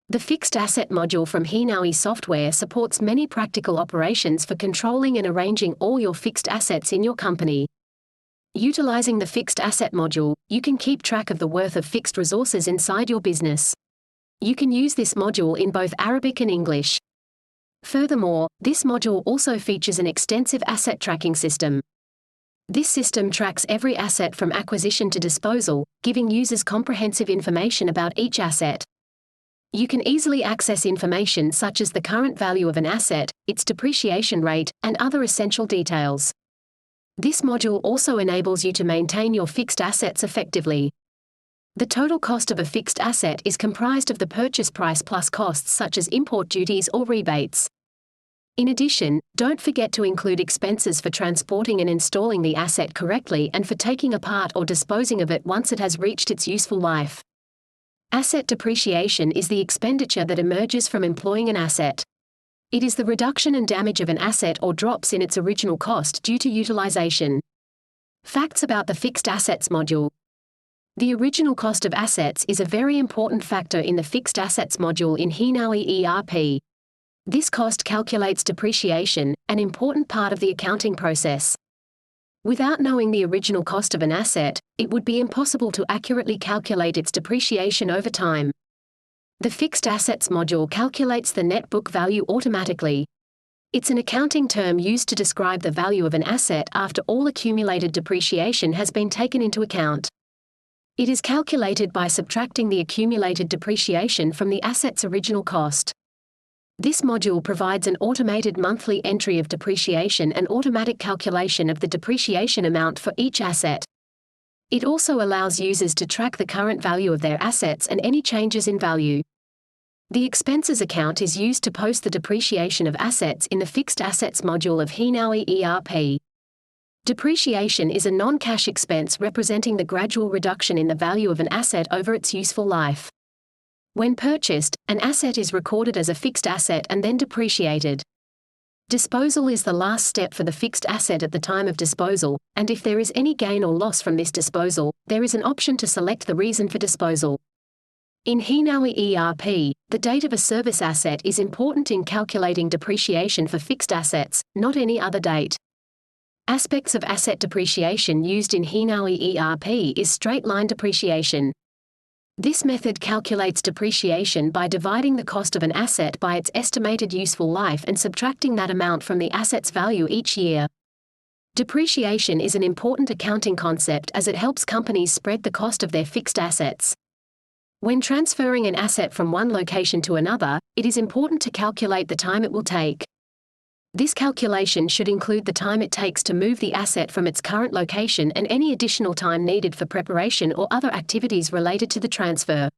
The fixed asset module from Hinawi software supports many practical operations for controlling and arranging all your fixed assets in your company. Utilizing the fixed asset module, you can keep track of the worth of fixed resources inside your business. You can use this module in both Arabic and English. Furthermore, this module also features an extensive asset tracking system. This system tracks every asset from acquisition to disposal, giving users comprehensive information about each asset. You can easily access information such as the current value of an asset, its depreciation rate, and other essential details. This module also enables you to maintain your fixed assets effectively. The total cost of a fixed asset is comprised of the purchase price plus costs such as import duties or rebates. In addition, don't forget to include expenses for transporting and installing the asset correctly and for taking apart or disposing of it once it has reached its useful life. Asset depreciation is the expenditure that emerges from employing an asset. It is the reduction and damage of an asset or drops in its original cost due to utilization. Facts about the fixed assets module. The original cost of assets is a very important factor in the fixed assets module in Hinawi ERP. This cost calculates depreciation, an important part of the accounting process. Without knowing the original cost of an asset, it would be impossible to accurately calculate its depreciation over time. The fixed assets module calculates the net book value automatically. It's an accounting term used to describe the value of an asset after all accumulated depreciation has been taken into account. It is calculated by subtracting the accumulated depreciation from the asset's original cost. This module provides an automated monthly entry of depreciation and automatic calculation of the depreciation amount for each asset. It also allows users to track the current value of their assets and any changes in value. The expenses account is used to post the depreciation of assets in the fixed assets module of Hinawi ERP. Depreciation is a non-cash expense representing the gradual reduction in the value of an asset over its useful life. When purchased, an asset is recorded as a fixed asset and then depreciated. Disposal is the last step for the fixed asset at the time of disposal, and if there is any gain or loss from this disposal, there is an option to select the reason for disposal. In Hinawi ERP, the date of a service asset is important in calculating depreciation for fixed assets, not any other date. Aspects of asset depreciation used in Hinawi ERP is straight-line depreciation. This method calculates depreciation by dividing the cost of an asset by its estimated useful life and subtracting that amount from the asset's value each year. Depreciation is an important accounting concept as it helps companies spread the cost of their fixed assets. When transferring an asset from one location to another, it is important to calculate the time it will take. This calculation should include the time it takes to move the asset from its current location and any additional time needed for preparation or other activities related to the transfer.